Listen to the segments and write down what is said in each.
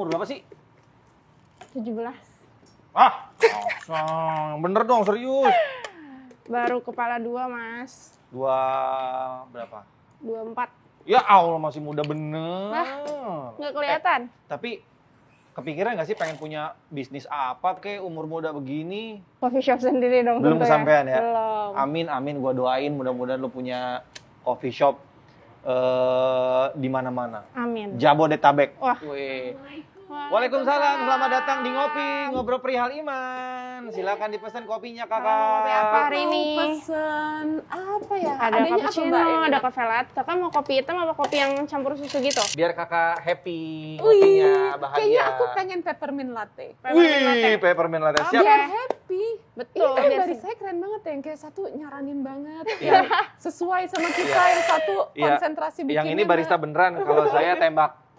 umur berapa sih? 17. Ah, kosong. Bener dong, serius. Baru kepala 2, Mas. Berapa? 24. Ya Allah, masih muda bener. Nggak kelihatan. Tapi kepikiran nggak sih pengen punya bisnis apa kek umur muda begini? Coffee shop sendiri dong. Belum tentu kesampean ya? Belum. Amin, gua doain mudah-mudahan lu punya coffee shop di mana-mana. Amin. Jabodetabek. Wah. Wih. Waalaikumsalam, selamat datang di Ngopi, ngobrol perihal iman. Silakan dipesan kopinya, Kakak. Kopi apa hari ini? Pesen apa ya? Ada Adanya apa, cappuccino, Mbak, yang ada enak? coffee latte. Kakak mau kopi hitam apa kopi yang campur susu gitu? Biar Kakak happy, Wih, kopinya bahagia. kayaknya aku pengen peppermint latte. Wih, peppermint latte. Siap. Biar happy. Betul. Ini biar baris saya keren banget ya, yang kayak satu nyaranin banget. Iya. Yang sesuai sama kita, yang satu Iya. konsentrasi bikinnya. Yang ini barista beneran, kalau saya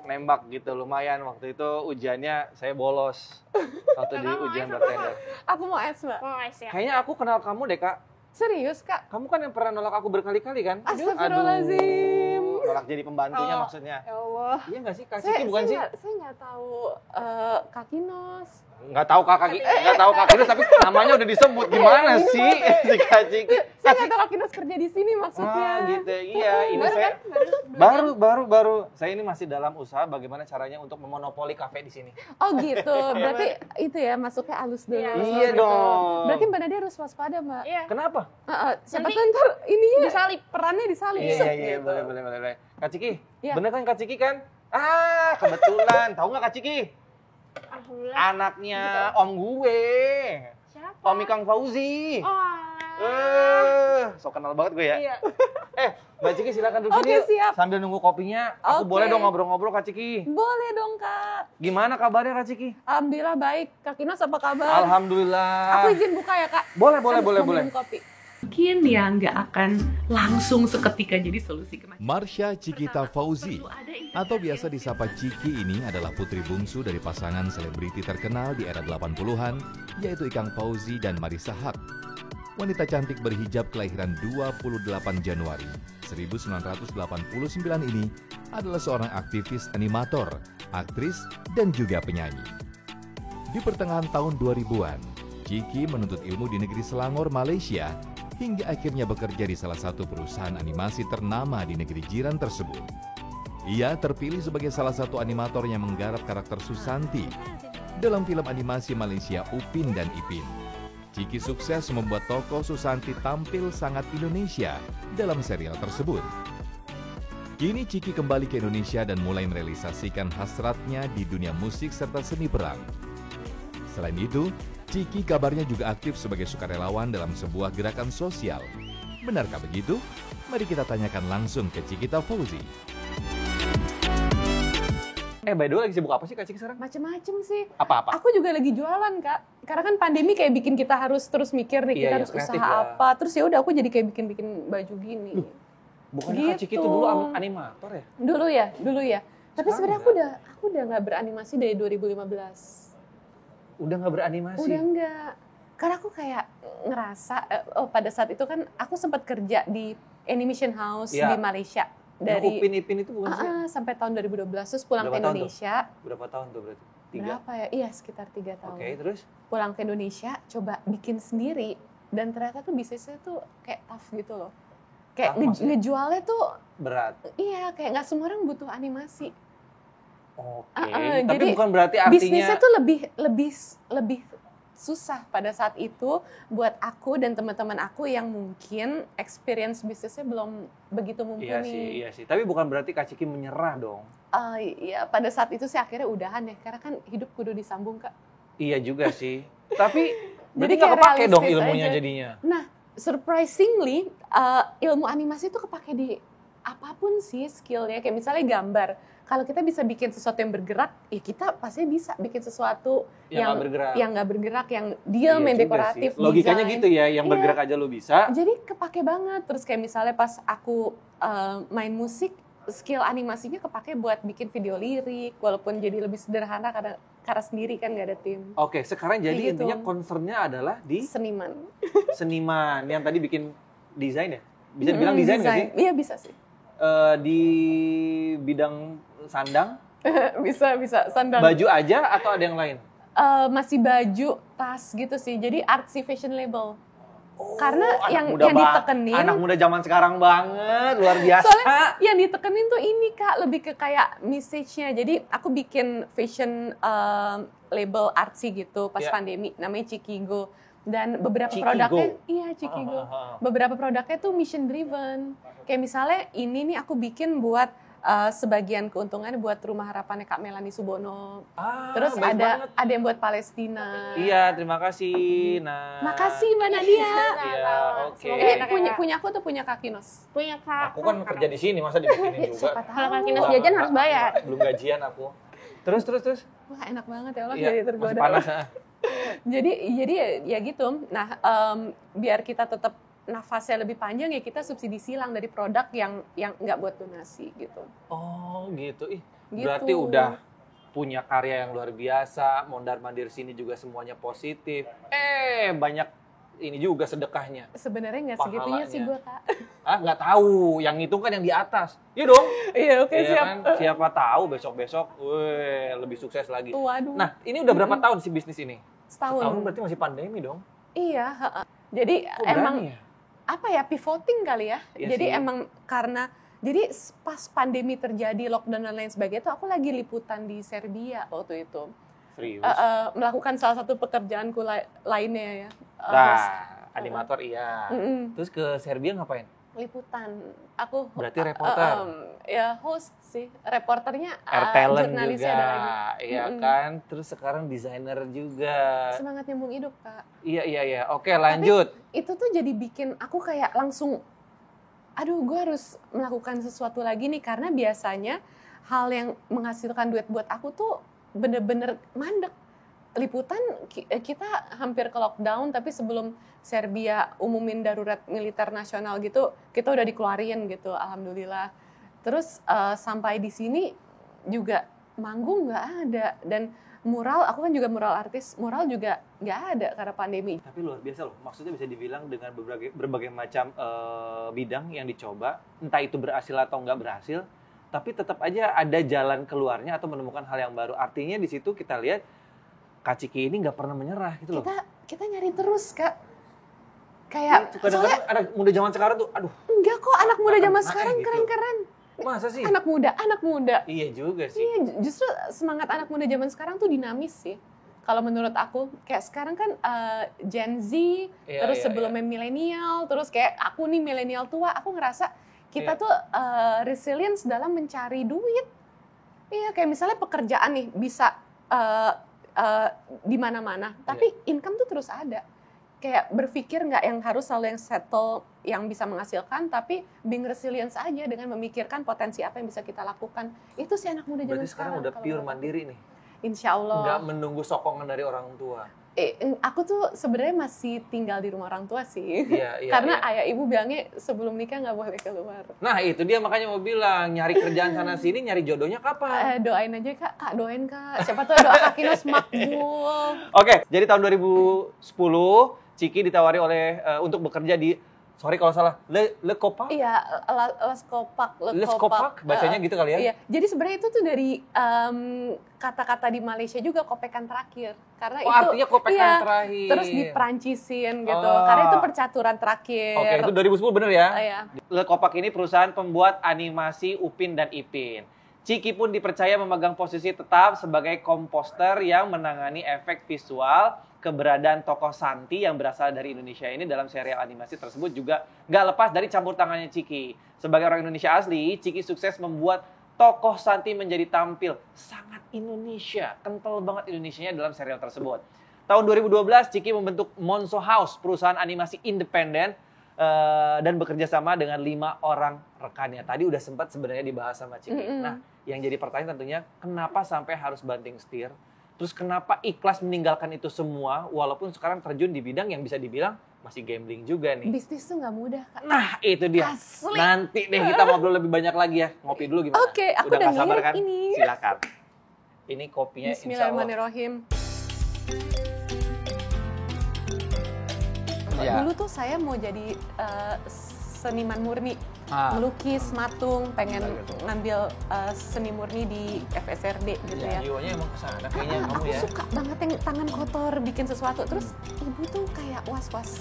nembak gitu, lumayan. Waktu itu ujiannya saya bolos. Waktu di Kakak mau ujian es apa, bartender. Aku mau es, Mbak. Oh, ice ya. Kayaknya aku kenal kamu deh, Kak. Serius, Kak? Kamu kan yang pernah nolak aku berkali-kali kan? Astagfirullahaladzim. Nolak jadi pembantunya Oh. maksudnya. Ya Allah. Iya nggak sih? Kak Ciki bukan sih? Saya nggak tahu Kak Kinos. Nggak tahu Kak Kinos, tapi namanya udah disebut. Gimana sih si Kak Ciki? Saya nggak tahu Kak Kinos kerja di sini maksudnya. Ah, gitu. Iya, ini Baru saya kan? baru. Saya ini masih dalam usaha bagaimana caranya untuk memonopoli kafe di sini. Oh gitu, berarti itu ya masuknya halus dulu. Iya, Iya dong. Berarti Mbak Nadia harus waspada, Mbak. Iya. Kenapa? Siapa Nanti tuh ntar ininya disalip. perannya disalip. Iya, Gitu. boleh. Kak Ciki, Iya. bener kan Kak Ciki kan? Ah, kebetulan. Tahu nggak Kak Ciki? Alhamdulillah. Anaknya om gue. Siapa? Om Ikang Fauzi. Oh. So kenal banget gue ya. Iya. Mbak Ciki silakan duduk Oke, sini. siap. Sambil nunggu kopinya, aku Oke. boleh dong ngobrol-ngobrol Kak Ciki. Boleh dong, Kak. Gimana kabarnya Kak Ciki? Alhamdulillah baik. Kak Kinos apa kabar? Alhamdulillah. Aku izin buka ya, Kak. Boleh. Habis mau minum kopi. Mungkin ya nggak akan langsung seketika jadi solusi kemacetan. Marsha Cikita Fauzi atau biasa disapa Ciki ini adalah putri bungsu dari pasangan selebriti terkenal di era 80-an, yaitu Ikang Fauzi dan Marissa Haque. Wanita cantik berhijab kelahiran 28 Januari 1989 ini adalah seorang aktivis animator, aktris, dan juga penyanyi. Di pertengahan tahun 2000-an, Ciki menuntut ilmu di negeri Selangor, Malaysia, hingga akhirnya bekerja di salah satu perusahaan animasi ternama di negeri jiran tersebut. Ia terpilih sebagai salah satu animator yang menggarap karakter Susanti dalam film animasi Malaysia Upin dan Ipin. Ciki sukses membuat tokoh Susanti tampil sangat Indonesia dalam serial tersebut. Kini Ciki kembali ke Indonesia dan mulai merealisasikan hasratnya di dunia musik serta seni peran. Selain itu, Ciki kabarnya juga aktif sebagai sukarelawan dalam sebuah gerakan sosial. Benarkah begitu? Mari kita tanyakan langsung ke Cikita Fauzi. By the way lagi sibuk apa sih Kak Ciki sekarang? Macem-macem sih. Apa-apa? Aku juga lagi jualan, Kak. Karena kan pandemi kayak bikin kita harus terus mikir nih, kita Iya, harus kreatif usaha ya. apa. Terus ya udah aku jadi kayak bikin baju gini. Bukannya Kak Ciki itu Gitu. dulu animator ya? Dulu ya. Tapi sebenarnya aku udah nggak beranimasi dari 2015. Udah nggak beranimasi? Udah enggak. Karena aku kayak ngerasa, pada saat itu kan aku sempat kerja di Animation House Iya. di Malaysia. Dari Dari Upin Ipin itu bukan sih? sampai tahun 2012, terus pulang Berapa ke tahun tuh? Indonesia. Berapa tahun tuh berarti? 3? Berapa ya? Iya, sekitar 3 tahun. Oke, terus? Pulang ke Indonesia, coba bikin sendiri. Dan ternyata tuh bisnisnya tuh kayak tough gitu loh. Kayak Tough maksudnya? ngejualnya tuh, Berat. iya kayak nggak semua orang butuh animasi. Oke. Tapi jadi bukan berarti artinya Bisnisnya tuh lebih susah pada saat itu buat aku dan teman-teman aku yang mungkin experience bisnisnya belum begitu mumpuni. Iya sih. Tapi bukan berarti Kak Ciki menyerah dong. Iya, pada saat itu sih akhirnya udahan ya, karena kan hidup kudu disambung, Kak. Iya juga sih. Tapi berarti Jadi nggak kayak kepake dong realistis ilmunya aja. jadinya. Nah, surprisingly ilmu animasi itu kepake di apapun sih skillnya. Kayak misalnya gambar. Kalau kita bisa bikin sesuatu yang bergerak, ya kita pasti bisa bikin sesuatu Yang nggak bergerak. yang nggak bergerak, yang diam, Iya yang juga dekoratif, sih. Logikanya desain. gitu ya, yang Iya. bergerak aja lu bisa. Jadi kepake banget. Terus kayak misalnya pas aku main musik, skill animasinya kepake buat bikin video lirik, walaupun jadi lebih sederhana karena sendiri kan nggak ada tim. Oke, sekarang jadi Kayak gitu. intinya concernnya adalah di Seniman. seniman. Yang tadi bikin desain ya? Bisa dibilang desain nggak sih? Iya bisa sih. Di bidang sandang, Bisa sandal. Baju aja atau ada yang lain? Masih baju, tas gitu sih. Jadi artsy fashion label. Karena anak yang muda ditekenin, anak muda zaman sekarang banget, luar biasa. soalnya yang ditekenin tuh ini Kak, lebih ke kayak message-nya. Jadi aku bikin fashion label artsy gitu pas Iya. pandemi, namanya Chikigo. Dan beberapa Chikigo? produknya, iya Chikigo. Beberapa produknya tuh mission driven. Kayak misalnya ini nih aku bikin buat sebagian keuntungan buat Rumah Harapannya Kak Melanie Subono. Terus baik banget. ada yang buat Palestina. Iya, terima kasih. Nah, Makasih Mbak Nadia. Iya, oke. Semoga Ini enak ya, Kak. punya aku tuh punya Kak Kinos. Punya Kak. Aku kan kerja di sini, masa dibikinin juga. Siapa tahu. Kalau Kak Kinos Wah, jajan harus bayar. Belum gajian aku. Terus. Wah enak banget ya Allah, Iya, jadi masih tergoda. panas. Jadi ya gitu. Nah, biar kita tetap nafasnya lebih panjang ya kita subsidi silang dari produk yang nggak buat donasi gitu. Oh, gitu. Ih, Gitu. berarti udah punya karya yang luar biasa, mondar-mandir sini juga semuanya positif. Banyak ini juga sedekahnya. Sebenarnya nggak segitunya sih gue Kak. Nggak tahu, yang itu kan yang di atas. Iya dong. Iya oke Iya siap. kan? Siapa tahu besok-besok, lebih sukses lagi. Waduh. Nah, ini udah berapa tahun sih bisnis ini? setahun. Setahun berarti masih pandemi dong. Iya. Jadi Kok emang berani ya? apa ya pivoting kali ya. Iya Jadi sih. emang karena jadi pas pandemi terjadi lockdown dan lain sebagainya tuh aku lagi liputan di Serbia waktu itu. Serius? Melakukan salah satu pekerjaanku lainnya ya. Nah, animator iya. Mm-mm. Terus ke Serbia ngapain? Liputan. Aku Berarti reporter. Ya host sih. Reporternya Air talent jurnalisnya juga, ada lagi. iya Mm-mm. kan? Terus sekarang desainer juga. Semangat nyambung hidup Kak. Iya. Oke, lanjut. Itu tuh jadi bikin aku kayak langsung aduh gue harus melakukan sesuatu lagi nih karena biasanya hal yang menghasilkan duit buat aku tuh bener-bener mandek. Liputan kita hampir ke lockdown tapi sebelum Serbia umumin darurat militer nasional gitu kita udah dikeluarin gitu alhamdulillah. Terus sampai di sini juga manggung nggak ada dan mural aku kan juga mural artis mural juga nggak ada karena pandemi. Tapi luar biasa loh, maksudnya bisa dibilang dengan berbagai macam bidang yang dicoba, entah itu berhasil atau nggak berhasil, tapi tetap aja ada jalan keluarnya atau menemukan hal yang baru. Artinya di situ kita lihat Kak Ciki ini nggak pernah menyerah gitu loh. Kita nyari terus Kak. Kayak Kadang-kadang anak muda zaman sekarang tuh, aduh, enggak kok anak muda zaman Naik sekarang gitu. keren-keren. masa sih? Anak muda. Iya juga sih. Iya, justru semangat anak muda zaman sekarang tuh dinamis sih. Kalau menurut aku, kayak sekarang kan Gen Z, Iya, terus iya, sebelumnya milenial, terus kayak aku nih milenial tua, aku ngerasa kita Iya. tuh resilience dalam mencari duit. Iya, kayak misalnya pekerjaan nih bisa di mana-mana, tapi income tuh terus ada. Kayak berpikir nggak yang harus selalu yang settle, yang bisa menghasilkan, tapi being resilience aja dengan memikirkan potensi apa yang bisa kita lakukan. Itu sih anak muda zaman Berarti sekarang udah kalau pure menurut aku. mandiri nih. Insya Allah. Nggak menunggu sokongan dari orang tua. Aku tuh sebenarnya masih tinggal di rumah orang tua sih. Iya. Karena ayah ibu bilangnya sebelum nikah nggak boleh keluar. Nah itu dia makanya mau bilang, nyari kerjaan sana sini, nyari jodohnya kapan? Doain aja Kak, doain Kak. Siapa tuh doa Kak Kinos makbul. Oke, jadi tahun 2010 Ciki ditawari oleh untuk bekerja di, sorry kalau salah, Le Copa? Iya, Les Kopak. Les Copak, bacanya gitu kali ya? Iya, jadi sebenarnya itu tuh dari kata-kata di Malaysia juga kopekan terakhir. Karena itu Artinya kopekan iya, terakhir. terus diperancissin gitu. Oh. Karena itu percaturan terakhir. Oke, itu 2010 bener ya? Iya. Le Copak ini perusahaan pembuat animasi Upin dan Ipin. Ciki pun dipercaya memegang posisi tetap sebagai komposter yang menangani efek visual. Keberadaan tokoh Santi yang berasal dari Indonesia ini dalam serial animasi tersebut juga nggak lepas dari campur tangannya Ciki. Sebagai orang Indonesia asli, Ciki sukses membuat tokoh Santi menjadi tampil sangat Indonesia, kental banget Indonesianya dalam serial tersebut. Tahun 2012, Ciki membentuk Monso House, perusahaan animasi independen dan bekerja sama dengan 5 orang rekannya. Tadi udah sempat sebenarnya dibahas sama Ciki. Nah, yang jadi pertanyaan tentunya, kenapa sampai harus banting setir? Terus kenapa ikhlas meninggalkan itu semua, walaupun sekarang terjun di bidang yang bisa dibilang masih gambling juga nih. Bisnis tuh nggak mudah Kak. Nah, itu dia. Asli. Nanti deh kita ngobrol lebih banyak lagi ya. Ngopi dulu gimana? Oke, aku udah udah nggak sabar ngirit kan? ini. Silakan. Ini kopinya insya Allah. Bismillahirrahmanirrahim. Ya. Dulu tuh saya mau jadi seniman murni. melukis, matung, pengen ngambil seni murni di FSRD gitu ya. Jiwanya emang kesana kayaknya kamu Aku ya. suka banget yang tangan kotor bikin sesuatu. Terus ibu tuh kayak was-was.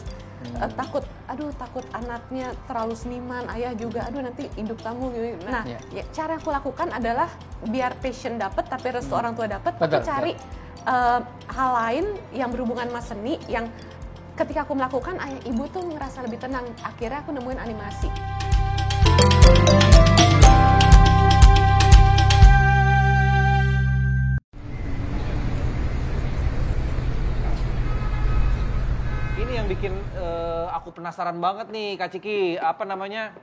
Takut anaknya terlalu seniman, ayah juga, aduh nanti induk tamu gitu. Nah, ya, cara yang aku lakukan adalah biar passion dapet, tapi restu orang tua dapet, aku cari hal lain yang berhubungan sama seni, yang ketika aku melakukan, ayah ibu tuh ngerasa lebih tenang. Akhirnya aku nemuin animasi. Ini yang bikin aku penasaran banget nih Kak Ciki, apa namanya?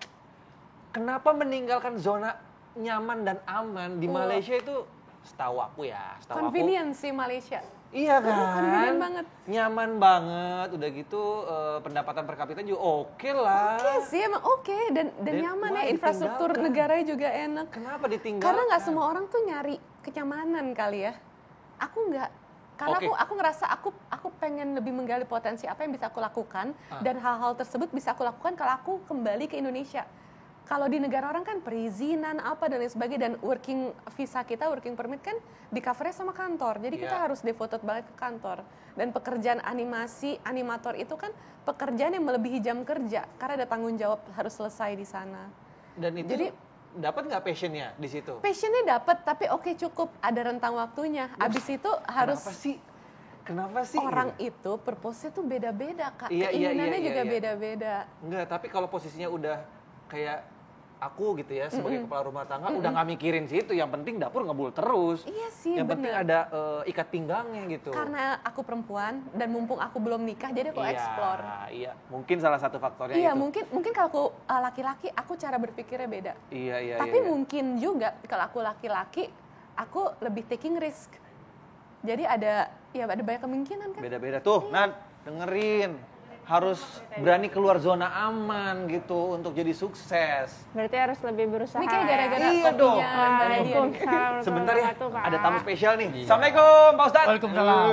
Kenapa meninggalkan zona nyaman dan aman di Malaysia itu? Setahu aku ya, Convenience sih Malaysia. Iya kan? Convenient banget. Nyaman banget, udah gitu pendapatan per kapita juga oke lah. Oke sih, emang oke dan nyaman ya, infrastruktur negaranya juga enak. Kenapa ditinggalkan? Karena nggak semua orang tuh nyari kenyamanan kali ya. Aku nggak, karena aku ngerasa aku pengen lebih menggali potensi apa yang bisa aku lakukan dan hal-hal tersebut bisa aku lakukan kalau aku kembali ke Indonesia. Kalau di negara orang kan perizinan apa dan lain sebagainya, dan working visa kita, working permit kan di covernya sama kantor. Jadi kita harus devoted banget ke kantor. Dan pekerjaan animator itu kan pekerjaan yang melebihi jam kerja karena ada tanggung jawab harus selesai di sana. Dan itu jadi dapat nggak passionnya di situ? Passionnya dapat, tapi oke cukup, ada rentang waktunya. Abis itu harus. Kenapa sih? Orang itu purpose-nya tuh beda-beda, Kak. Iya, Keinginannya iya, juga iya. beda-beda. Enggak, tapi kalau posisinya udah kayak aku gitu ya, sebagai kepala rumah tangga, udah nggak mikirin situ. Yang penting dapur ngebul terus. Iya sih, Yang penting bener. ada ikat pinggangnya gitu. Karena aku perempuan dan mumpung aku belum nikah, jadi aku explore. Iya, mungkin salah satu faktornya Iya, itu. mungkin kalau aku laki-laki, aku cara berpikirnya beda. Iya. Tapi mungkin juga kalau aku laki-laki, aku lebih taking risk. Jadi ada banyak kemungkinan kan. Beda-beda tuh. Nan, dengerin. Harus berani keluar zona aman gitu untuk jadi sukses. Berarti harus lebih berusaha. Ini kayak gara-gara Iya dong. kopinya. Waalaikumsalam. Sebentar ya, warahmatullahi wabarakatuh, ada Pak. tamu spesial nih. Assalamualaikum, Pak Ustadz. Waalaikumsalam.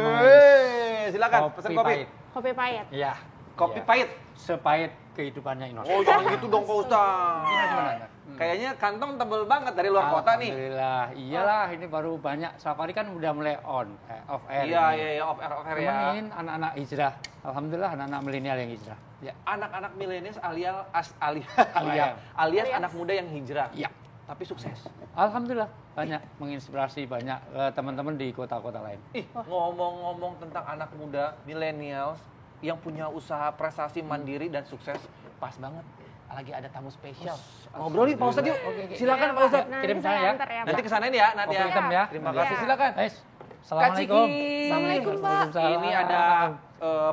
Silakan, pesan kopi. pahit. Kopi pahit. Iya. Kopi Iya. pahit. Sepahit kehidupannya Indonesia. Oh, jangan gitu dong, Pak Ustadz. Gimana? Kayaknya kantong tebel banget dari luar kota nih. Alhamdulillah. Iyalah, ini baru banyak. Safari kan udah mulai off air. Iya, off air ya. Temenin anak-anak hijrah. Alhamdulillah anak-anak milenial yang hijrah. Ya. Anak-anak milenial alias Alias. anak muda yang hijrah. Iya. Tapi sukses. Alhamdulillah banyak menginspirasi banyak teman-teman di kota-kota lain. Ih, ngomong-ngomong tentang anak muda milenial yang punya usaha prestasi mandiri dan sukses, pas banget. Lagi ada tamu spesial. Ngobrol nih Pak Ustadz yuk. Oke. Silakan Pak Ustadz. Nanti Kirim saya saya ya. antar ya, Nanti Pak. kesanain ya, nanti Oke, hitam ya. Terima kasih, Iya. silakan. Assalamualaikum. Assalamualaikum, Pak. Waalaikumsalam. Ini ada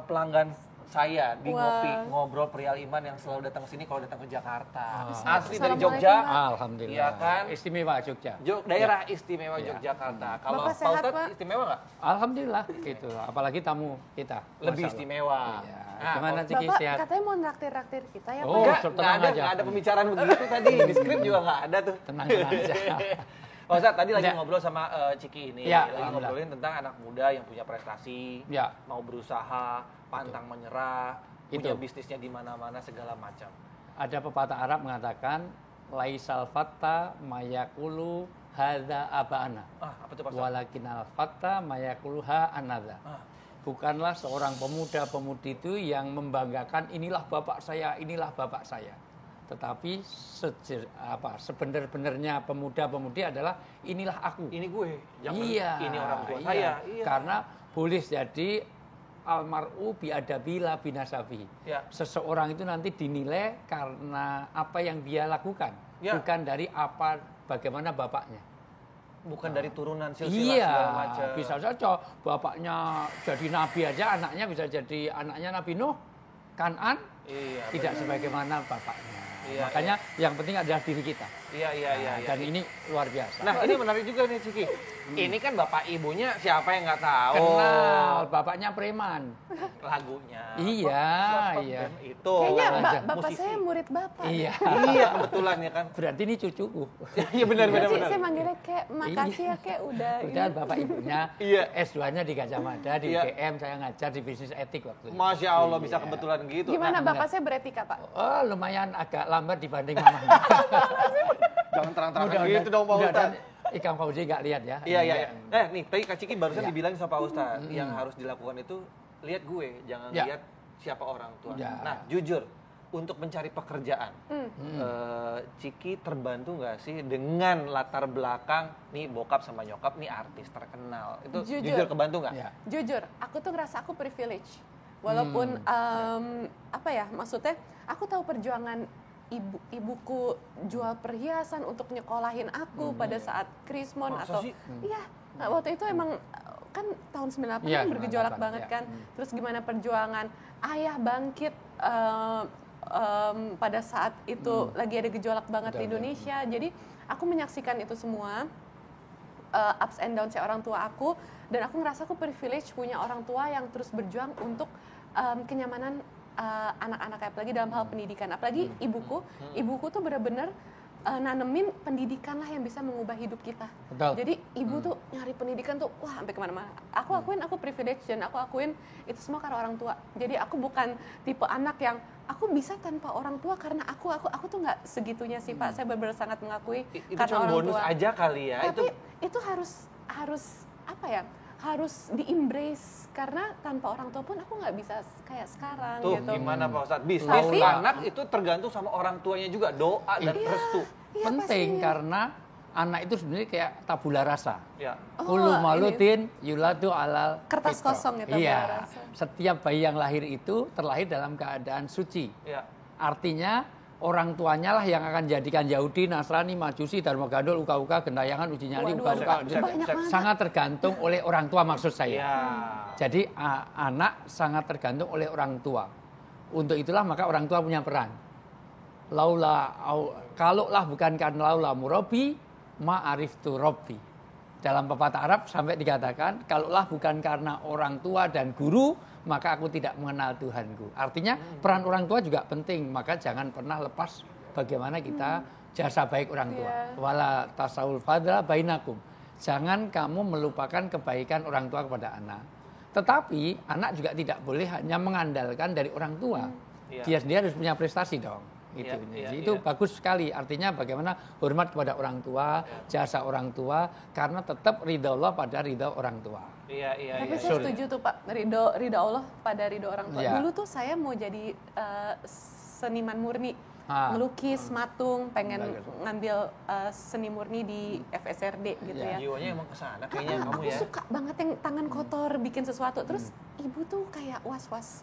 pelanggan saya di Wah. Ngopi Ngobrol Perial Iman yang selalu datang ke sini kalau datang ke Jakarta. Ah. Asli dari Assalamualaikum, Jogja. Pak. Alhamdulillah. Iya kan? Istimewa Jogja. Daerah istimewa Iya. Yogyakarta. Kalau Bapak Pak sehat, Ustadz Pak? istimewa nggak? Alhamdulillah gitu. Apalagi tamu kita. Lebih Masya Allah. istimewa. Iya. Nah, Gimana Ciki Bapak sehat? katanya mau naktir kita ya, Pak? Oh, Enggak, tenang aja. nggak ada pembicaraan begitu tadi. Di skrip juga nggak ada tuh. Tenang aja. Pak Ustadz, tadi lagi Ya. ngobrol sama Ciki ini. Ya, Lagi alhamdulillah. ngobrolin tentang anak muda yang punya prestasi, Ya. mau berusaha, pantang menyerah, punya Itu. bisnisnya di mana-mana segala macam. Ada pepatah Arab mengatakan laisal fatta mayakulu hadza abana Apa tuh Pak Ustadz? walakinal fatta mayakuluha anadza. Ah. Bukanlah seorang pemuda-pemudi itu yang membanggakan inilah bapak saya, inilah bapak saya. Tetapi sebenar-benarnya pemuda-pemudi adalah inilah aku. Ini gue, jangan Iya, ini orang tua iya. saya. Iya. Karena boleh jadi almar'u biadabila binasabi. Ya. Seseorang itu nanti dinilai karena apa yang dia lakukan, Ya. bukan dari bagaimana bapaknya. Bukan dari turunan silsilah Iya, segala macam. bisa saja bapaknya jadi nabi aja, anaknya bisa jadi anaknya Nabi Nuh, Kan'an, Iya, tidak benar. sebagaimana bapaknya. Iya, Makanya yang penting adalah diri kita. Iya. Dan ini luar biasa. Nah, ini menarik juga nih Ciki. Ini kan bapak ibunya siapa yang nggak tahu? Kenal, bapaknya preman. Lagunya. Iya, Siapa iya. band Itu. Kayaknya aja. bapak Musisi. saya murid bapak. Iya. Iya, kebetulan ya kan. Berarti ini cucuku. Iya benar benar Jadi benar. saya manggilnya kayak makasih ya kayak udah. Udah bapak ibunya Iya. S2-nya di Gajah Mada, di Iya. UGM, saya ngajar di bisnis etik waktu itu. Masya Allah bisa Iya. kebetulan gitu. Gimana Nah, bapak saya beretika Pak? Oh, lumayan agak lambat dibanding mamanya. jangan terang-terang Mudah-mudahan- gitu dong Pak Ustadz. mudah-mudahan Ikang Fauzi nggak lihat ya. Iya iya. Iya. Nih tadi Kak Ciki barusan Iya. dibilang sama Pak Ustadz yang harus dilakukan itu lihat gue, jangan Ya. lihat siapa orang tua. Ya. Nah jujur untuk mencari pekerjaan, Ciki terbantu nggak sih dengan latar belakang nih bokap sama nyokap nih artis terkenal itu Jujur. kebantu nggak? Ya. Jujur, aku tuh ngerasa aku privilege. Walaupun apa ya, maksudnya aku tahu perjuangan ibuku jual perhiasan untuk nyekolahin aku pada saat Krismon Masa atau sih? iya, waktu itu emang kan tahun 98 Iya, kan bergejolak 98, banget ya. kan. Terus gimana perjuangan ayah bangkit pada saat itu lagi ada gejolak banget di Indonesia. Jadi aku menyaksikan itu semua ups and downs orang tua aku, dan aku ngerasa aku privilege punya orang tua yang terus berjuang untuk kenyamanan anak-anak, apalagi dalam hal pendidikan. Apalagi ibuku tuh benar-benar nanemin pendidikan lah yang bisa mengubah hidup kita. Betul. Jadi ibu tuh nyari pendidikan tuh wah sampai kemana-mana. Aku akuin aku privilege dan aku akuin itu semua karena orang tua. Jadi aku bukan tipe anak yang aku bisa tanpa orang tua karena aku tuh nggak segitunya sih Pak. Saya benar-benar sangat mengakui Itu karena cuma orang bonus tua. aja kali ya. Tapi itu harus apa ya? Harus di-embrace karena tanpa orang tua pun aku nggak bisa kayak sekarang Tuh gitu. gimana Pak Ustadz? Bisnis Tapi- anak itu tergantung sama orang tuanya juga, doa dan restu. Iya, Penting pastinya. karena anak itu sebenarnya kayak tabula rasa. Ya. Kullu ini mauludin yuladu alal kertas fitrah. kosong ya, tabula Iya. rasa. Setiap bayi yang lahir itu terlahir dalam keadaan suci. Ya. Artinya orang tuanya lah yang akan jadikan Yahudi, Nasrani, Majusi, Dharma Gandul, Uka-Uka, Gendayangan, Uji Nyali, Waduh, Uka-Uka. banyak banget. Sangat tergantung oleh orang tua maksud saya. Ya. Jadi anak sangat tergantung oleh orang tua. Untuk itulah maka orang tua punya peran. Kalaulah bukan karena laula murabi, ma'ariftu rabbi. Dalam pepatah Arab sampai dikatakan, kalaulah bukan karena orang tua dan guru, maka aku tidak mengenal Tuhanku. Artinya peran orang tua juga penting, maka jangan pernah lepas bagaimana kita jasa baik orang tua. Iya. Wala tasawul fadla bainakum. Jangan kamu melupakan kebaikan orang tua kepada anak. Tetapi anak juga tidak boleh hanya mengandalkan dari orang tua. Iya. Dia sendiri harus punya prestasi dong. Gitu. Iya, iya, Jadi itu iya. bagus sekali. Artinya bagaimana hormat kepada orang tua, jasa orang tua, karena tetap ridha Allah pada ridha orang tua. Iya, iya, Tapi iya. saya setuju tuh Pak, ridho Allah pada ridho orang tua. Iya. Dulu tuh saya mau jadi seniman murni, melukis, matung, pengen Bagus. ngambil seni murni di FSRD gitu Iya. ya. Jiwanya emang kesana kayaknya Karena kamu aku ya. suka banget yang tangan kotor bikin sesuatu. Terus ibu tuh kayak was-was.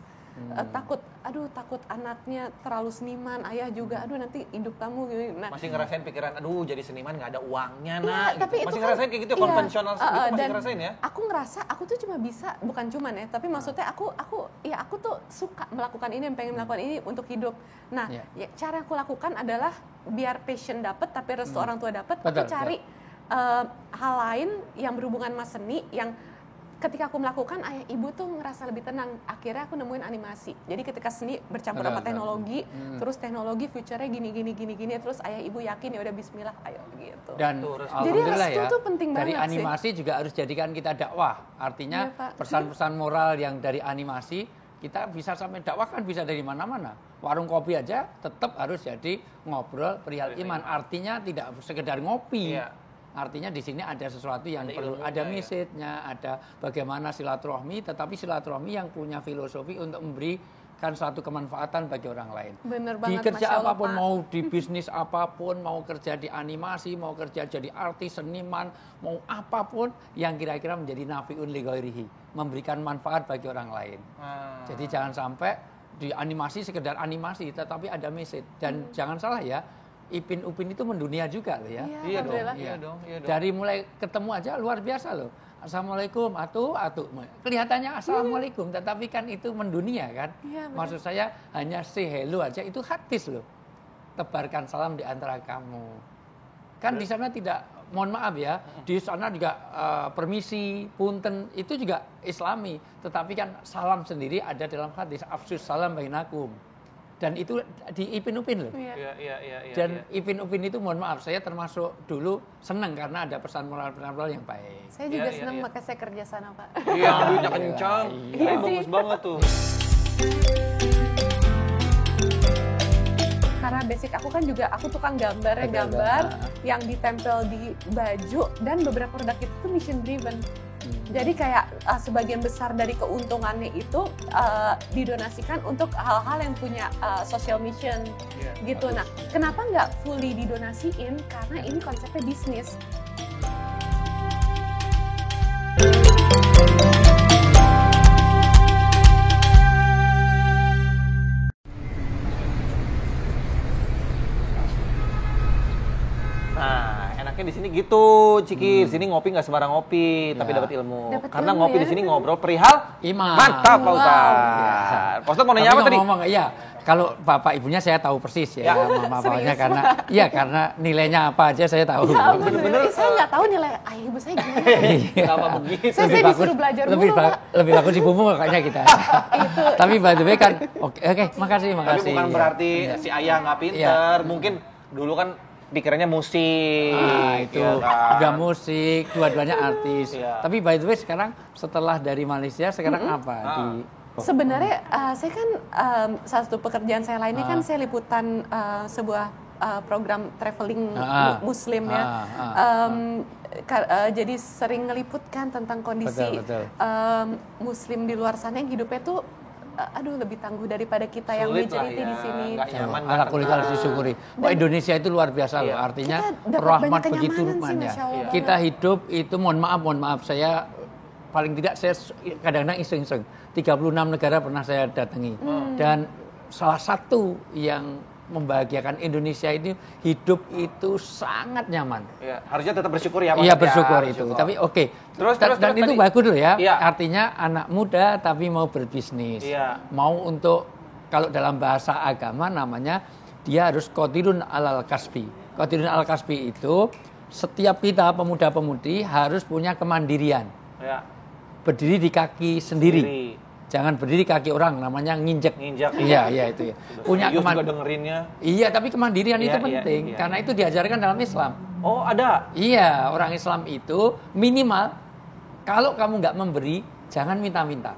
Takut anaknya terlalu seniman, ayah juga, aduh nanti hidup kamu gitu. Nah, Masih ngerasain pikiran, aduh jadi seniman nggak ada uangnya iya, nak. tapi Gitu. itu Masih kan- ngerasain kayak gitu, iya, konvensional gitu masih dan ngerasain ya. Aku ngerasa aku tuh cuma bisa, bukan cuman ya, tapi maksudnya aku tuh suka melakukan ini, pengen melakukan ini untuk hidup. Nah, Iya. ya, cara yang aku lakukan adalah biar passion dapet, tapi restu orang tua dapet, aku Betul, cari hal lain yang berhubungan sama seni yang ketika aku melakukan, ayah ibu tuh ngerasa lebih tenang. Akhirnya aku nemuin animasi. Jadi ketika seni bercampur Betul, sama betul. teknologi, terus teknologi future-nya gini, terus ayah ibu yakin ya udah bismillah, ayo gitu. Dan Tuh, restu. alhamdulillah Jadi restu ya, tuh penting dari banget sih. animasi juga harus jadikan kita dakwah. Artinya Iya, Pak. pesan-pesan moral yang dari animasi kita bisa sampai dakwah kan bisa dari mana-mana. Warung kopi aja tetap harus jadi ngobrol perihal iman. Artinya tidak sekedar ngopi. Iya. Artinya di sini ada sesuatu yang Ada perlu, ilmunya, ada ya. message-nya, ada bagaimana silaturahmi, tetapi silaturahmi yang punya filosofi untuk memberikan suatu kemanfaatan bagi orang lain. Bener Di banget, kerja Masya Allah, apapun, Pak. mau di bisnis apapun, mau kerja di animasi, mau kerja jadi artis, seniman, mau apapun yang kira-kira menjadi nafiun li ghairihi, memberikan manfaat bagi orang lain. Jadi jangan sampai di animasi sekedar animasi, tetapi ada message. Dan jangan salah ya, Ipin Upin itu mendunia juga loh ya. Iya, Iya dong, alhamdulillah. iya dong, iya dong. Dari mulai ketemu aja luar biasa loh. Assalamualaikum, atu. Kelihatannya assalamualaikum, tetapi kan itu mendunia kan. Iya, benar. Maksud saya hanya say hello aja itu hadis loh. Tebarkan salam di antara kamu. Kan di sana tidak mohon maaf ya, di sana juga permisi, punten itu juga Islami, tetapi kan salam sendiri ada dalam hadis afsus salam bainakum. Dan itu di Ipin Upin loh. Iya. Dan Ipin Upin itu mohon maaf, saya termasuk dulu senang karena ada pesan moral yang baik. Saya juga senang makanya saya kerja sana, Pak. Iya, duitnya kencang. Iya, bagus banget tuh. Karena basic aku kan juga, aku tukang gambar yang ditempel di baju, dan beberapa produk itu tuh mission driven. Jadi kayak sebagian besar dari keuntungannya itu didonasikan untuk hal-hal yang punya social mission gitu. Nah, kenapa nggak fully didonasiin? Karena ini konsepnya bisnis. Di sini gitu, Ciki. Di sini ngopi nggak sembarang ngopi, tapi dapat ilmu. Karena ngopi di sini ngobrol perihal iman. Mantap, Pak Ustadz. Pak Ustadz mau nanya apa tadi? Iya, kalau bapak ibunya saya tahu persis ya, mama bapaknya karena nilainya apa aja saya tahu. Bener-bener. Saya nggak tahu nilai ayah ibu saya gimana. Kenapa begitu? Saya disuruh belajar dulu, Pak. Lebih bagus ibumu kayaknya kita. Tapi by the way kan, oke, makasih. Tapi bukan berarti si ayah nggak pinter. Mungkin dulu kan pikirannya musik, itu udah musik, dua-duanya artis. Tapi by the way sekarang setelah dari Malaysia sekarang apa? Sebenarnya saya kan salah satu pekerjaan saya lainnya kan saya liputan sebuah program traveling Muslim ya. Jadi sering ngeliputkan tentang kondisi Muslim di luar sana yang hidupnya tuh lebih tangguh daripada kita yang majority di sini. Alhamdulillah harus disyukuri. Indonesia itu luar biasa loh. Artinya rahmat begitu rupanya. Kita hidup itu mohon maaf saya paling tidak saya kadang-kadang iseng-iseng. 36 negara pernah saya datangi. Dan salah satu yang membahagiakan Indonesia ini hidup itu sangat nyaman. Ya, harusnya tetap bersyukur ya, Mas. Iya, bersyukur itu. Tapi oke. Terus dan itu bagus loh ya. Artinya anak muda tapi mau berbisnis. Mau untuk kalau dalam bahasa agama namanya dia harus qadirun alal kasbi. Qadirun alal kasbi itu setiap kita pemuda-pemudi harus punya kemandirian. Berdiri di kaki sendiri. Jangan berdiri kaki orang, namanya nginjek. Iya itu ya. Punya juga dengerinnya. Iya, tapi kemandirian itu penting karena itu diajarkan dalam Islam. Oh, ada. Iya, orang Islam itu minimal kalau kamu nggak memberi, jangan minta-minta.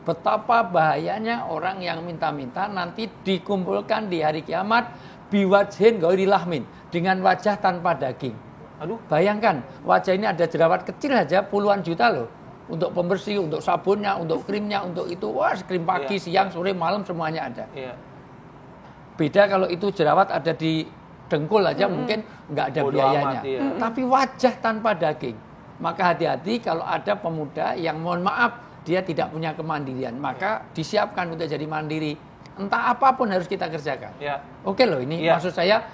Betapa bahayanya orang yang minta-minta nanti dikumpulkan di hari kiamat biwajhin ghairi lahmin, dengan wajah tanpa daging. Aduh, bayangkan wajah ini ada jerawat kecil aja puluhan juta loh. Untuk pembersih, untuk sabunnya, untuk krimnya, untuk itu. Wah, krim pagi, siang, sore, malam semuanya ada. Beda kalau itu jerawat ada di dengkul aja mungkin nggak ada biayanya. Tapi wajah tanpa daging. Maka hati-hati kalau ada pemuda yang mohon maaf dia tidak punya kemandirian. Maka disiapkan untuk jadi mandiri. Entah apapun harus kita kerjakan. Oke loh, ini maksud saya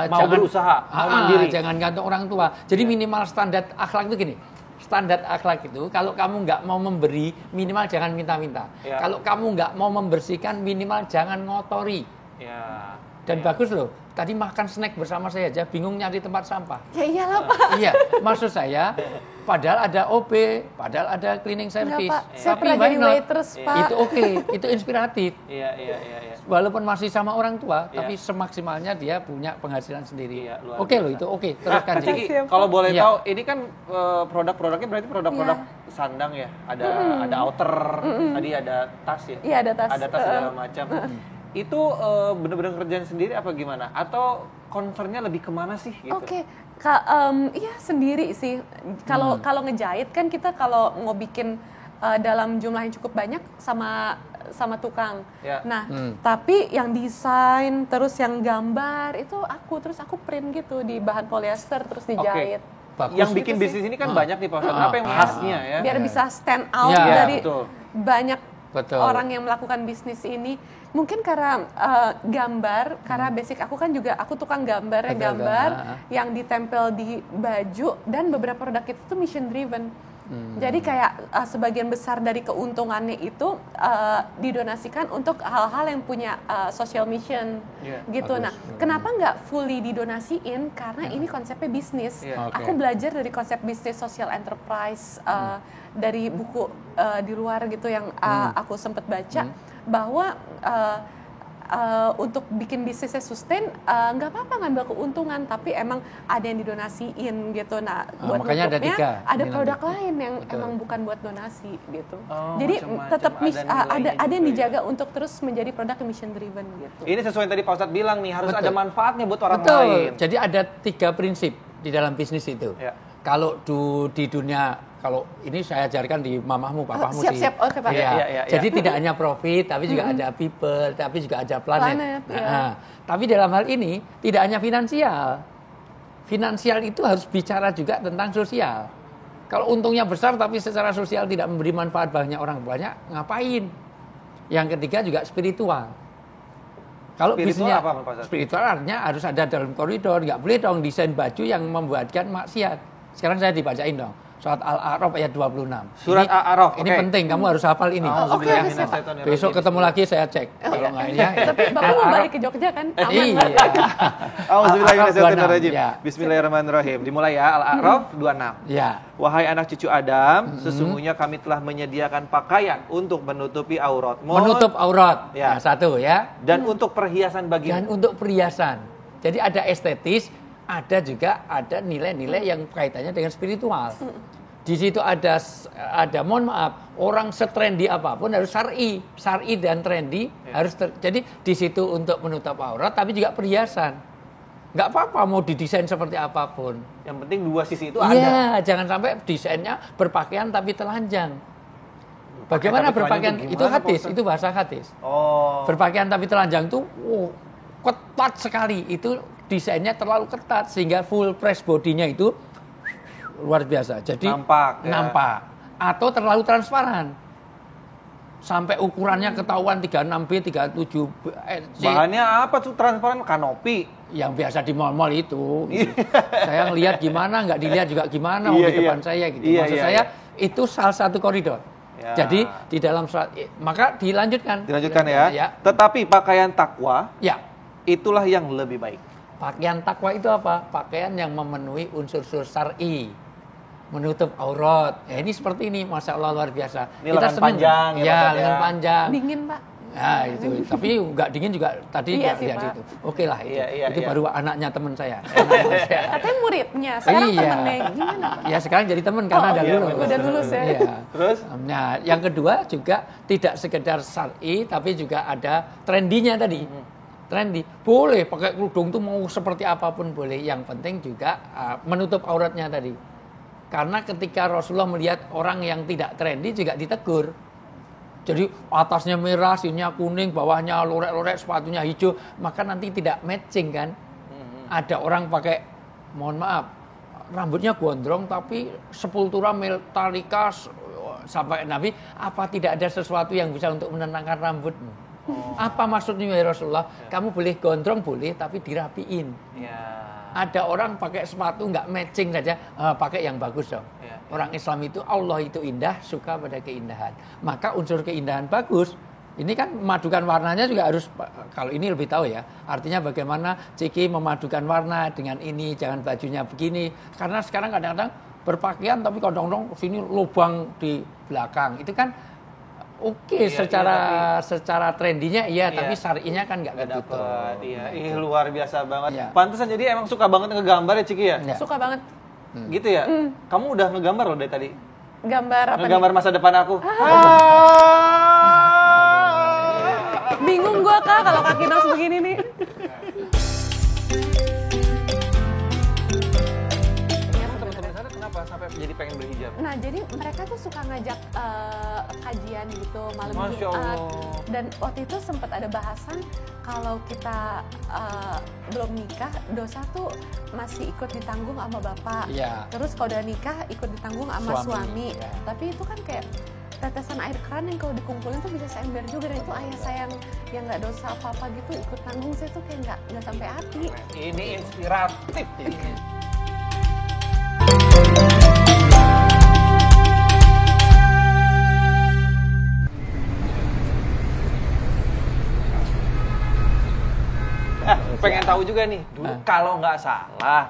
mau berusaha, mau mandiri. Jangan gantung orang tua. Jadi minimal standar akhlak itu gini. Standar akhlak itu kalau kamu nggak mau memberi minimal jangan minta-minta. Kalau kamu nggak mau membersihkan minimal jangan ngotori. Dan bagus loh. Tadi makan snack bersama saya aja bingung nyari tempat sampah. Ya iyalah, Pak. Iya, maksud saya padahal ada OB, padahal ada cleaning service. Pak. Saya pernah jadi waitress, Pak. Itu oke, itu inspiratif. Iya. Walaupun masih sama orang tua, tapi semaksimalnya dia punya penghasilan sendiri. Oke loh, itu oke. Teruskan. Ciki, kalau boleh tahu, ini kan produk-produknya berarti produk-produk sandang ya. Ada outer, tadi ada tas ya. Iya, ada tas. Ada tas segala macam. Itu benar-benar kerjaan sendiri apa gimana? Atau concernnya lebih kemana sih? Gitu? Oke. Iya sendiri sih. Kalau ngejahit kan kita kalau mau bikin dalam jumlah yang cukup banyak sama tukang. Nah, tapi yang desain terus yang gambar itu aku, terus aku print gitu di bahan polyester terus dijahit. Bagus. Yang bikin bisnis ini kan banyak nih Pak Ustadz. Apa yang khasnya ya? Biar bisa stand out dari banyak orang yang melakukan bisnis ini. Mungkin karena gambar, karena basic aku kan juga aku tukang gambar yang ditempel di baju, dan beberapa produk itu tuh mission driven. Jadi kayak sebagian besar dari keuntungannya itu didonasikan untuk hal-hal yang punya social mission gitu. Bagus. Nah, kenapa nggak fully didonasiin? Karena ini konsepnya bisnis. Iya. Aku belajar dari konsep bisnis social enterprise dari buku di luar gitu yang aku sempat baca bahwa untuk bikin bisnisnya sustain nggak apa-apa ngambil keuntungan, tapi emang ada yang didonasiin gitu. Nah, buat makanya ada nutupnya, 3 ada ini produk nanti. lain yang Betul. emang bukan buat donasi gitu. Oh, Jadi macam-macam. tetap Ada ada yang nilainya dijaga untuk terus menjadi produk yang mission driven gitu. Ini sesuai yang tadi Pak Ustadz bilang nih, harus Betul. ada manfaatnya buat orang Betul. lain. Jadi ada 3 prinsip di dalam bisnis itu. Ya. Kalau di dunia, kalau ini saya ajarkan di mamahmu, papahmu sih. Siap-siap, oke Pak. Iya. Jadi tidak hanya profit, tapi juga ada people, tapi juga ada planet. Planet, ya. Tapi dalam hal ini tidak hanya finansial. Finansial itu harus bicara juga tentang sosial. Kalau untungnya besar tapi secara sosial tidak memberi manfaat banyak orang, ngapain? Yang ketiga juga spiritual. Kalau Spiritual bisnisnya apa, Pak Ustadz? spiritual artinya harus ada dalam koridor, nggak boleh dong desain baju yang membuatkan maksiat. Sekarang saya dibacain dong. Surat Al-A'raf ayat 26. Surat Al-A'raf, Ini oke. penting, kamu harus hafal ini. oke, Ya. siap. Besok ketemu lagi saya cek. Kalau nggak ini ya. Tapi Bapak mau balik ke Jogja kan? Aman. Iya. Auzubillahiminasyaitonirrajim. Ya. Bismillahirrahmanirrahim. Dimulai ya, Al-A'raf 26. Ya. Wahai anak cucu Adam, sesungguhnya kami telah menyediakan pakaian untuk menutupi auratmu. Menutup aurat. Ya. Nah, satu ya. Dan untuk perhiasan Dan bagimu. untuk perhiasan. Jadi ada estetis, ada juga ada nilai-nilai yang kaitannya dengan spiritual. Di situ ada mohon maaf, orang setrendi apapun harus syar'i dan trendy harus jadi di situ untuk menutup aurat tapi juga perhiasan. Nggak apa-apa mau didesain seperti apapun. Yang penting dua sisi itu ada. Iya, jangan sampai desainnya berpakaian tapi telanjang. Bagaimana tapi berpakaian? telanjang Itu gimana, Pak hadis, Ustadz? itu bahasa hadis. Oh. Berpakaian tapi telanjang tuh ketat sekali. Itu desainnya terlalu ketat sehingga full press bodinya itu luar biasa. Jadi Nampak, ya. nampak. Atau terlalu transparan. Sampai ukurannya ketahuan 36B, 37C. Bahannya apa tuh transparan? Kanopi. Yang biasa di mal-mal itu. Saya ngelihat gimana, nggak dilihat juga gimana Iya, di depan saya gitu. Iya, Maksud iya, saya iya. itu salah satu koridor. Ya. Jadi di dalam surat maka dilanjutkan. Dilanjutkan ya. Ya. Tetapi pakaian takwa Ya. itulah yang lebih baik. Pakaian takwa itu apa? Pakaian yang memenuhi unsur-unsur syar'i. Menutup aurat. Ya, ini seperti ini, Masya Allah luar biasa. Ini lengan panjang ya, ya, maksudnya. lengan panjang. Dingin, Pak. Nah, itu. Tapi nggak dingin juga tadi Iya nggak sih, lihat Pak. itu. Oke lah itu. Iya, itu iya. baru anaknya teman saya. Katanya muridnya, sekarang Iya. temennya. Gimana, Pak? Ya sekarang jadi teman karena Oh, ada iya, lulus. udah lulus ya. Iya. Terus? Nah, yang kedua juga tidak sekedar syar'i tapi juga ada trendinya tadi. Trendy. Boleh pakai kerudung tuh mau seperti apapun boleh. Yang penting juga menutup auratnya tadi. Karena ketika Rasulullah melihat orang yang tidak trendy juga ditegur. Jadi atasnya merah, sininya kuning, bawahnya lorek-lorek, sepatunya hijau, maka nanti tidak matching kan. Ada orang pakai, mohon maaf, rambutnya gondrong tapi sepultura metalika sampai Nabi, apa tidak ada sesuatu yang bisa untuk menenangkan rambutmu? Apa maksudnya ya Rasulullah? Kamu boleh gondrong boleh tapi dirapiin. Ya. Ada orang pakai sepatu nggak matching saja, pakai yang bagus dong. Ya. Orang Islam itu Allah itu indah, suka pada keindahan. Maka unsur keindahan bagus. Ini kan memadukan warnanya juga harus, kalau ini lebih tahu ya. Artinya bagaimana Ciki memadukan warna dengan ini, jangan bajunya begini. Karena sekarang kadang-kadang berpakaian tapi kadang-kadang sini lubang di belakang. Itu kan oke, Iya, secara trendinya iya, Iya. tapi syar'inya kan nggak Gak gitu. dapet, iya. Luar biasa banget. Iya. Pantesan jadi emang suka banget ngegambar ya Ciki ya? Ya. Suka banget Gitu ya? Kamu udah ngegambar loh dari tadi? gambar apa Ngegambar masa depan aku. nih? Bingung gua, Kak, kalau kaki Nos begini nih. Teman-teman sana kenapa sampai jadi pengen berhijab? Nah, jadi mereka tuh suka ngajak kajian gitu malam Masya Jumat. Allah. Dan waktu itu sempat ada bahasan kalau kita belum nikah, dosa tuh masih ikut ditanggung sama bapak. Iya. Terus kalau udah nikah ikut ditanggung sama Suami, suami. ya. Tapi itu kan kayak tetesan air keran yang kalau dikumpulin tuh bisa seember juga, dan itu ayah saya yang nggak dosa apa-apa gitu ikut tanggung, saya tuh kayak nggak sampai hati. Ini inspiratif. pengen tahu juga nih, dulu kalau nggak salah,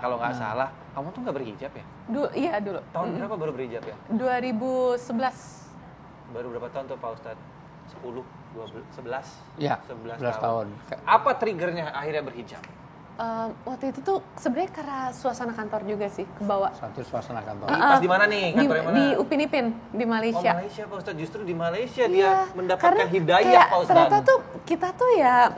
kamu tuh nggak berhijab ya? Iya dulu. Tahun berapa baru berhijab ya? 2011. Baru berapa tahun tuh Pak Ustadz? 10, 12, 11? Ya, 11 tahun. Apa triggernya akhirnya berhijab? Waktu itu tuh sebenarnya karena suasana kantor juga sih, kebawa. Satu suasana kantor. Pas di mana nih? Kantornya mana? Di Upin Ipin, di Malaysia. Oh Malaysia Pak Ustadz, justru di Malaysia Iya, dia mendapatkan karena hidayah kayak Pak Ustadz. ternyata tuh kita tuh ya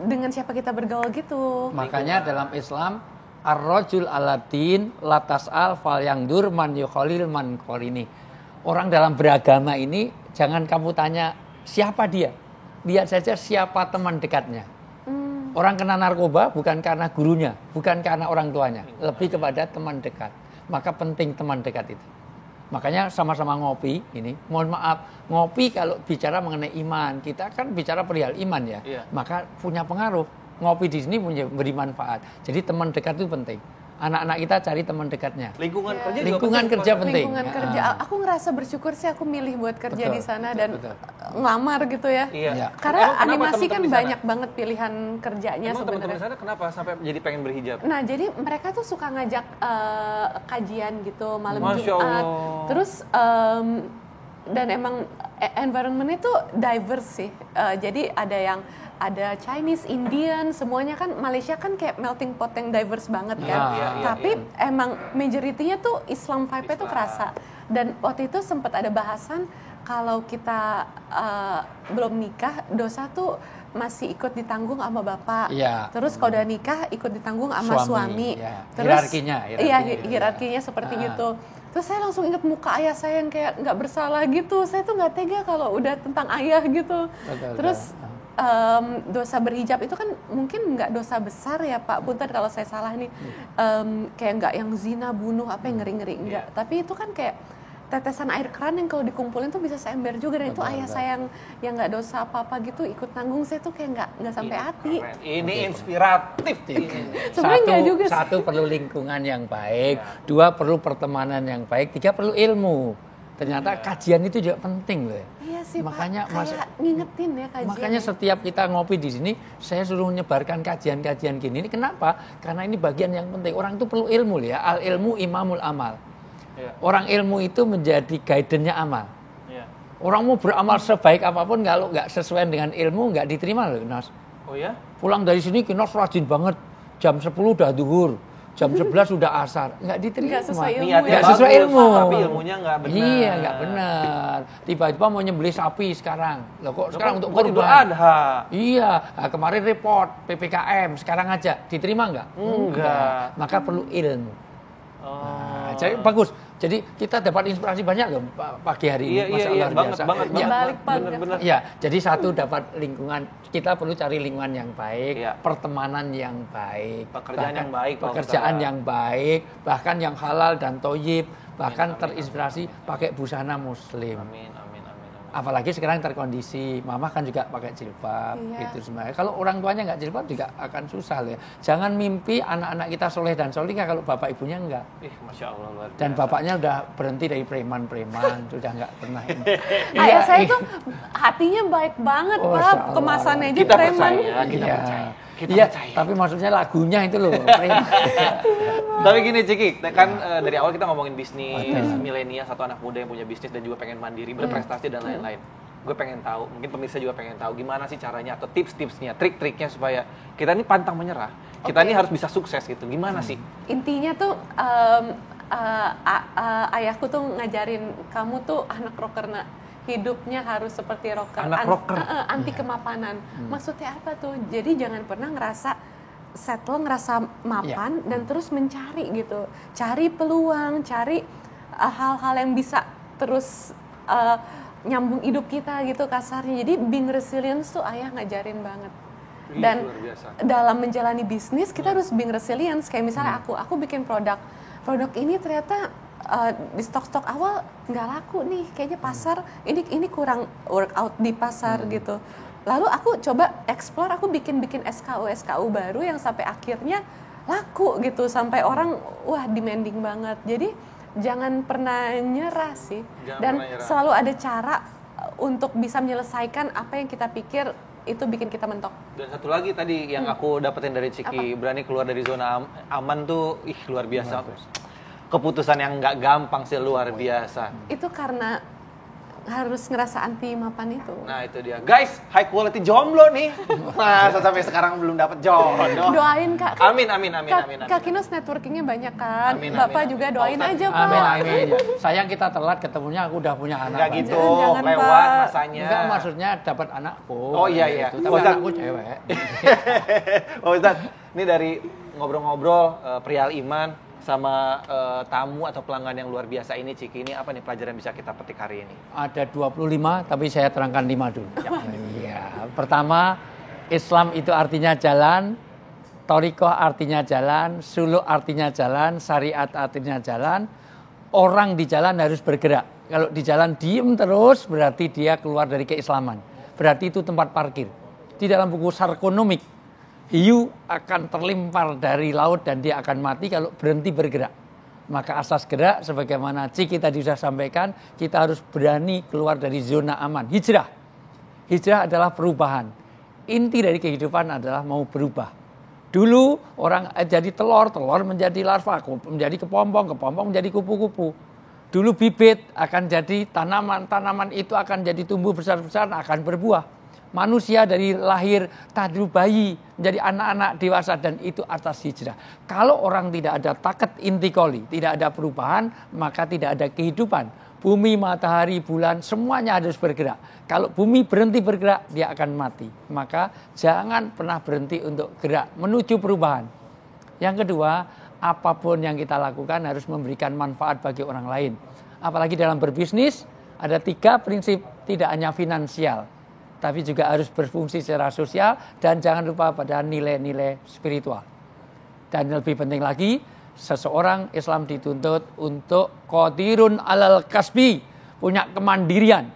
dengan siapa kita bergaul gitu. Makanya dalam Islam ar-rajul aladin latas'al fal yangdur man yukhalil man qarini. Orang dalam beragama ini jangan kamu tanya siapa dia. Lihat saja siapa teman dekatnya. Orang kena narkoba bukan karena gurunya, bukan karena orang tuanya, lebih kepada teman dekat. Maka penting teman dekat itu. Makanya sama-sama ngopi ini, mohon maaf, ngopi kalau bicara mengenai iman, kita kan bicara perihal iman ya. Iya. Maka punya pengaruh. Ngopi di sini beri manfaat. Jadi teman dekat itu penting. Anak-anak kita cari teman dekatnya. Lingkungan kerja juga Lingkungan penting, kerja Pak. penting. Lingkungan kerja. Aku ngerasa bersyukur sih aku milih buat kerja Betul, di sana betul, dan betul. ngelamar gitu ya. Iya. Iya. Karena Emang kenapa animasi kan teman-teman di sana? banyak banget pilihan kerjanya Emang teman-teman di sebenarnya. sana kenapa sampai jadi pengen berhijab? Nah, jadi mereka tuh suka ngajak kajian gitu malam Masya Jumat. Allah. Terus dan emang environment-nya tuh diverse sih. Jadi ada Chinese, Indian, semuanya kan Malaysia kan kayak melting pot yang diverse banget kan. Tapi emang majority-nya tuh Islam vibe-nya tuh kerasa. Dan waktu itu sempat ada bahasan kalau kita belum nikah, dosa tuh masih ikut ditanggung sama bapak. Iya. Terus kalau udah nikah ikut ditanggung sama suami. Ya. Terus Hierarkinya. iya hierarkinya seperti gitu. Terus saya langsung ingat muka ayah saya yang kayak nggak bersalah gitu. Saya tuh nggak tega kalau udah tentang ayah gitu. Betul, Terus dosa berhijab itu kan mungkin nggak dosa besar ya Pak. Punten kalau saya salah nih. Kayak nggak yang zina, bunuh apa yang ngeri-ngeri enggak. Tapi itu kan kayak tetesan air keran yang kalau dikumpulin tuh bisa seember juga, dan itu ayah saya yang nggak dosa apa-apa gitu ikut nanggung. Saya tuh kayak nggak sampai hati. Ini inspiratif. Sebenarnya nggak juga sih. Satu perlu lingkungan yang baik, dua perlu pertemanan yang baik, tiga perlu ilmu. Ternyata kajian itu juga penting loh. Iya sih Makanya, Pak, kayak ngingetin ya kajian. Makanya setiap kita ngopi di sini, saya suruh menyebarkan kajian-kajian gini. Ini kenapa? Karena ini bagian yang penting. Orang itu perlu ilmu ya. Al ilmu imamul amal. Iya. Orang ilmu itu menjadi guidance-nya amal. Iya. Orang mau beramal sebaik apapun, kalau nggak sesuai dengan ilmu, nggak diterima loh, Nas. Oh ya? Pulang dari sini, Kinos rajin banget. Jam 10 udah duhur. Jam 11 sudah asar. Nggak diterima. Nggak sesuai ilmu. Niatnya Nggak bagus, sesuai ilmu. tapi ilmunya nggak benar. Iya, nggak benar. Tiba-tiba mau nyembelih sapi sekarang. Loh kok sekarang untuk Bukan Idul kurban? Adha. Iya, nah, kemarin report PPKM, sekarang aja diterima nggak? Enggak. Maka perlu ilmu. Oh. Nah, jadi bagus. Jadi kita dapat inspirasi banyak loh pagi hari ini. Iya, Masya iya, Allah, banget, biasa. banget, Iya. Balik, Pak. bener-bener. Ya, jadi satu dapat lingkungan, kita perlu cari lingkungan yang baik, Iya. pertemanan yang baik, Pekerjaan yang baik, Pak pekerjaan Ustaz. yang baik, bahkan yang halal dan thayyib, bahkan amin, terinspirasi pakai busana muslim. Amin, amin, amin, amin. Apalagi sekarang terkondisi, mama kan juga pakai jilbab, Iya. itu semuanya. Kalau orang tuanya nggak jilbab juga akan susah loh ya. Jangan mimpi anak-anak kita soleh dan solihah kalau bapak ibunya enggak. Masya Allah luar biasa. Dan bapaknya udah berhenti dari preman-preman, sudah nggak pernah ini. Ayah saya tuh hatinya baik banget Oh, Pak, Masya Allah. kemasannya aja Kita preman. percaya, kita Iya. percaya. Kita Iya, percaya. tapi maksudnya lagunya itu loh. preman. Tapi gini Ciki, kan dari awal kita ngomongin bisnis, Betul. milenial, satu anak muda yang punya bisnis dan juga pengen mandiri, berprestasi dan lain-lain. Gue pengen tahu, mungkin pemirsa juga pengen tahu gimana sih caranya atau tips-tipsnya, trik-triknya supaya kita ini pantang menyerah. Kita ini harus bisa sukses gitu. Gimana sih? Intinya tuh ayahku tuh ngajarin kamu tuh anak rocker, nak. Hidupnya harus seperti rocker. Anak rocker. Anti kemapanan. Maksudnya apa tuh? Jadi jangan pernah ngerasa settle, ngerasa mapan dan terus mencari gitu. Cari peluang, cari hal-hal yang bisa terus nyambung hidup kita gitu kasarnya. Jadi being resilience tuh ayah ngajarin banget. Dan luar biasa. dalam menjalani bisnis kita harus being resilience. Kayak misalnya aku bikin produk ini ternyata di stok awal nggak laku nih, kayaknya pasar ini kurang workout di pasar gitu. Lalu aku coba explore, aku bikin SKU baru yang sampai akhirnya laku gitu, sampai orang wah demanding banget. Jadi jangan pernah nyerah sih, Jangan dan pernah nyerah. selalu ada cara untuk bisa menyelesaikan apa yang kita pikir itu bikin kita mentok. Dan satu lagi tadi yang aku dapetin dari Ciki, berani keluar dari zona aman tuh, luar biasa. Keputusan yang nggak gampang sih, luar biasa. Itu karena harus ngerasa anti mapan itu. Nah itu dia, guys, high quality jomblo nih. Nah sampai sekarang belum dapet jodoh. Doain Kak. Amin. Kak Kinos networkingnya banyak kan. Amin, Bapak amin. juga doain aja Pak. Amin. Sayang kita telat ketemunya, aku udah punya anak. Nggak Pak. gitu, Jangan, lewat Pak. masanya. Enggak, maksudnya dapat anakku. Oh, iya. Gitu. Tapi Ustaz. anakku cewek. Oh Ustaz, ini dari ngobrol-ngobrol perihal iman sama tamu atau pelanggan yang luar biasa ini, Ciki, ini apa nih pelajaran bisa kita petik hari ini? Ada 25, tapi saya terangkan 5 dulu. Iya. Pertama, Islam itu artinya jalan, Thariqah artinya jalan, suluk artinya jalan, syariat artinya jalan. Orang di jalan harus bergerak. Kalau di jalan diem terus, berarti dia keluar dari keislaman. Berarti itu tempat parkir. Di dalam buku Sarkonomik, hiu akan terlempar dari laut dan dia akan mati kalau berhenti bergerak. Maka asas gerak, sebagaimana Ciki tadi sudah sampaikan, kita harus berani keluar dari zona aman. Hijrah. Hijrah adalah perubahan. Inti dari kehidupan adalah mau berubah. Dulu orang jadi telur menjadi larva, menjadi kepompong menjadi kupu-kupu. Dulu bibit akan jadi tanaman itu akan jadi tumbuh besar-besar, akan berbuah. Manusia dari lahir tadi bayi menjadi anak-anak dewasa, dan itu atas hijrah. Kalau orang tidak ada takat intikoli, tidak ada perubahan, maka tidak ada kehidupan. Bumi, matahari, bulan, semuanya harus bergerak. Kalau bumi berhenti bergerak, dia akan mati. Maka jangan pernah berhenti untuk gerak menuju perubahan. Yang kedua, apapun yang kita lakukan harus memberikan manfaat bagi orang lain. Apalagi dalam berbisnis, ada 3 prinsip, tidak hanya finansial, tapi juga harus berfungsi secara sosial, dan jangan lupa pada nilai-nilai spiritual. Dan lebih penting lagi, seseorang Islam dituntut untuk qadirun alal kasbi, punya kemandirian.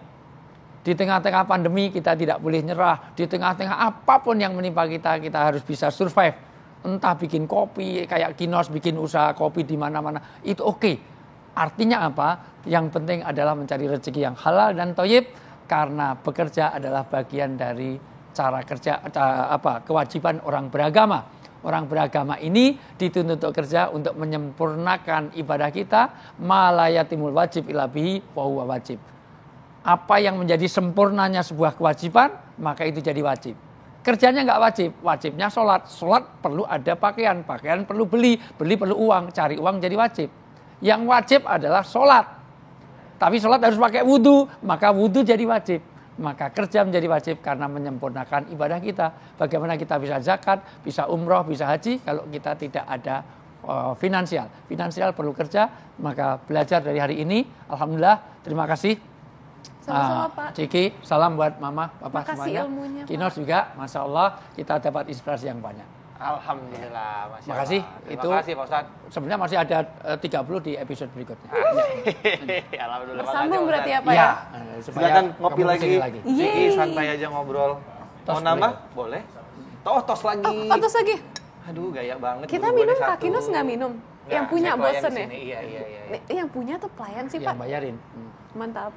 Di tengah-tengah pandemi kita tidak boleh nyerah, di tengah-tengah apapun yang menimpa kita, kita harus bisa survive. Entah bikin kopi, kayak Kinos bikin usaha kopi di mana-mana, itu oke. Artinya apa? Yang penting adalah mencari rezeki yang halal dan thayyib, karena bekerja adalah bagian dari cara kerja, kewajiban orang beragama. Orang beragama ini dituntut untuk kerja untuk menyempurnakan ibadah kita. Ma la yatimul wajib illa bihi wa huwa wajib. Apa yang menjadi sempurnanya sebuah kewajiban, maka itu jadi wajib. Kerjanya nggak wajib, wajibnya sholat. Sholat perlu ada pakaian, pakaian perlu beli perlu uang, cari uang jadi wajib. Yang wajib adalah sholat. Tapi sholat harus pakai wudhu, maka wudhu jadi wajib. Maka kerja menjadi wajib karena menyempurnakan ibadah kita. Bagaimana kita bisa zakat, bisa umroh, bisa haji kalau kita tidak ada finansial. Finansial perlu kerja, maka belajar dari hari ini. Alhamdulillah, terima kasih. Sama-sama Pak. Ciki, salam buat Mama, Papa Makasih semuanya. ilmunya, Pak. Kinos juga, Masya Allah, kita dapat inspirasi yang banyak. Alhamdulillah, Masya Allah. Makasih. Terima kasih Pak Ustadz. Sebenarnya masih ada 30 di episode berikutnya. Alhamdulillah. Bersambung berarti ya Pak Iya, ya? supaya Silakan ngopi kamu lagi. kesini Ciki santai aja ngobrol. Tos Mau nambah? Boleh. Tos lagi. Terus lagi, Aduh, gaya banget. kita buru-buru minum, nih Kak satu. Kinos nggak minum? Nggak, Yang punya saya pelayan bosen di ya? sini. Iya. Yang punya tuh pelayan sih yang Pak. bayarin. Mantap.